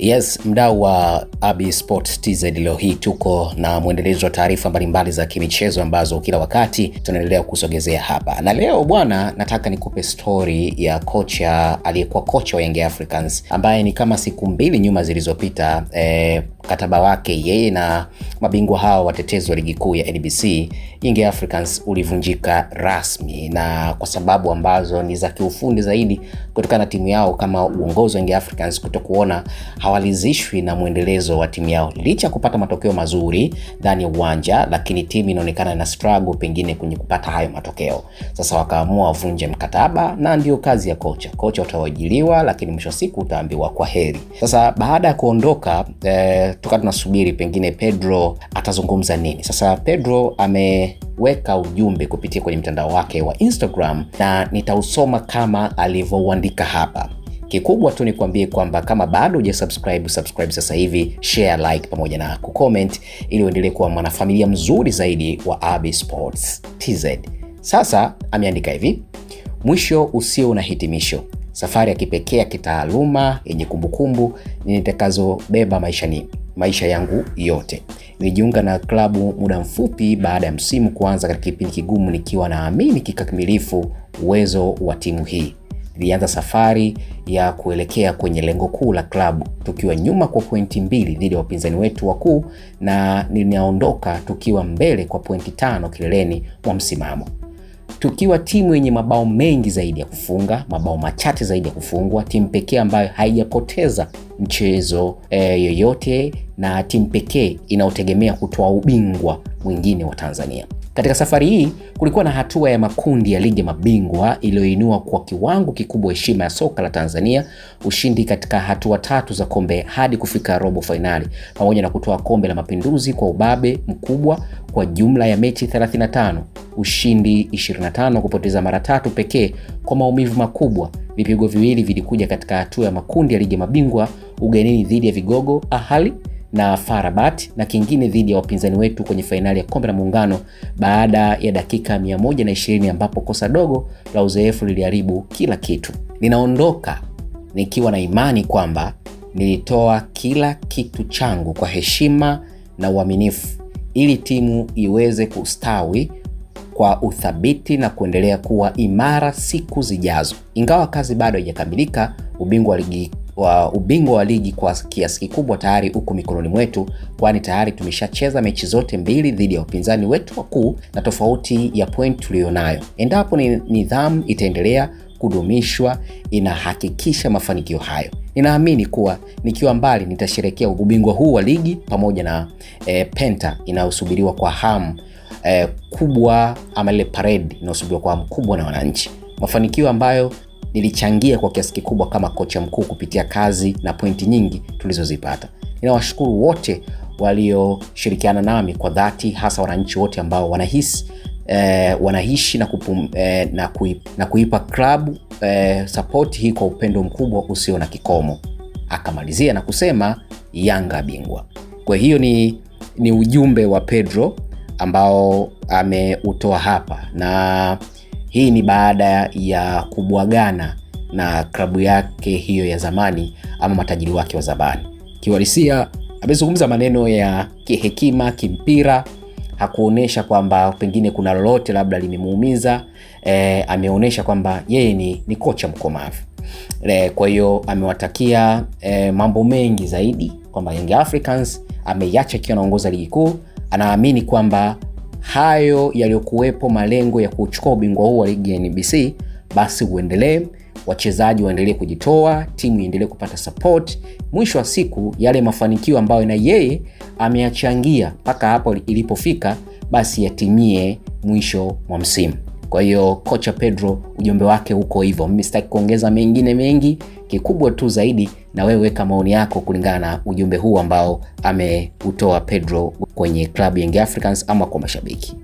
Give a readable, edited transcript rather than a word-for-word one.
Yes, mdau wa AB Sports TZ, leo hii tuko na mwendelezo wa taarifa mbalimbali za kimichezo ambazo kila wakati tunaendelea kusogezea hapa. Na leo bwana, nataka nikupe story ya kocha aliyekuwa kocha wa Young Africans ambaye ni kama siku mbili nyuma zilizopita mkataba wake yeye na mabingwa hao watetezi wa ligi kuu ya NBC Young Africans ulivunjika rasmi, na kwa sababu ambazo ni za kiufundi zaidi kutokana na timu yao kama uongozi wa Young Africans kutokuona hawalizishwi na muendelezo wa timu yao licha kupata matokeo mazuri ndani ya uwanja, lakini timu inaonekana na struggle pengine kwenye kupata hayo matokeo. Sasa wakaamua wavunje mkataba, na ndio kazi ya kocha utawajiliwa, lakini mwisho siku utaambiwa kwa heri. Sasa baada ya kuondoka tukati tunasubiri pengine Pedro atazungumza nini. Sasa Pedro ameweka ujumbe kupitia kwenye mtandao wake wa Instagram na nitausoma kama alivyouandika hapa. Kikubwa tu nikwambie kwamba kama bado hujasubscribe sasa hivi, share, like pamoja na kucomment ili uendelee kuwa mwanafamilia mzuri zaidi wa AB Sports TZ. Sasa ameandika hivi: mwisho usio na hitimisho, safari ya kipekee ya kitaaluma yenye kumbukumbu nitakazobeba maisha yangu yote. Nilijiunga na klabu muda mfupi baada ya msimu kuanza katika kipindi kigumu, nikiwa naamini kikamilifu uwezo wa timu hii. Nilianza safari ya kuelekea kwenye lengo kuu la klabu tukiwa nyuma kwa pointi 2 dhidi ya wapinzani wetu wakuu, na ninaondoka tukiwa mbele kwa pointi 5 kileleni mwa msimamo. Tukiwa timu yenye mabao mengi zaidi ya kufunga, mabao machache zaidi ya kufungwa, timu pekee ambayo haijapoteza mchezo yoyote, na timu pekee inayotegemea kutoa ubingwa mwingine wa Tanzania. Katika safari hii kulikuwa na hatua ya makundi ya ligi mabingwa iliyoinua kwa kiwango kikubwa heshima ya soka la Tanzania, ushindi katika hatua 3 za kombe hadi kufika robo finali, pamoja na kutoa kombe la Mapinduzi kwa ubabe mkubwa kwa jumla ya mechi 35, ushindi 25, kupoteza mara 3 pekee kwa maumivu makubwa. Vipigo viwili vilikuja katika hatua ya makundi ya ligi mabingwa, ugenini dhidi ya vigogo Ahali na FAR Rabat, na kingine dhidi ya wapinzani wetu kwenye fainali ya kombe la Muungano baada ya dakika 120 ambapo kosa dogo la uzoefu liliharibu kila kitu. Ninaondoka nikiwa na imani kwamba nilitoa kila kitu changu kwa heshima na uaminifu ili timu iweze kustawi kwa uthabiti na kuendelea kuwa imara siku zijazo. Ingawa kazi bado haijakamilika, ubingwa wa ligi kwa kiasi kikubwa tayari uko mikononi mwetu, kwani tayari tumeshacheza mechi zote 2 dhidi ya wapinzani wetu wakuu na tofauti ya point tulionayo. Endapo nidhamu itaendelea kudumishwa, inahakikisha mafanikio hayo. Ninaamini kuwa nikiwa mbali nitasherehekea ubingwa huu wa ligi pamoja na penta inayosubiriwa kwa hamu kubwa, ama ile parade inayosubiriwa kwa hamu kubwa na wananchi. Mafanikio ambayo nilichangia kwa kiasi kikubwa kama kocha mkuu kupitia kazi na pointi nyingi tulizozipata. Ninawashukuru wote walioshirikiana nami kwa dhati, hasa wananchi wote ambao wanaishi na kuipa klabu support hii kwa upendo mkubwa usio na kikomo. Akamalizia na kusema Yanga bingwa. Kwa hiyo ni ujumbe wa Pedro ambao ameutoa hapa, na hii ni baada ya kubwagana na klabu yake hiyo ya zamani ama matajiri wake wa zamani. Kiwalisia amezungumza maneno ya kihekima, kimpira. Hakuonesha kwamba pengine kuna lolote labda limemuumiza. Ameonesha kwamba yeye ni kocha mkomavu. Kwa hiyo amewatakia mambo mengi zaidi, kwamba Young Africans ameiacha ikiwa anaongoza ligi kuu. Anaamini kwamba hayo yaliyokuwepo, malengo ya kuchukua ubingwa huu wa ligi ya NBC, basi uendelee, wachezaji waendelee kujitoa, timu iendelee kupata support. Mwisho wa siku yale mafanikio ambayo na yeye ameyachangia mpaka hapo ilipofika, basi yatimie mwisho wa msimu. Kwa hiyo kocha Pedro ujumbe wake huko hivyo. Mimi sitaki kuongeza mengine mengi, kikubwa tu zaidi na wewe weka maoni yako kulingana na ujumbe huu ambao ameutoa Pedro kwenye klabu ya Young Africans ama kwa mashabiki.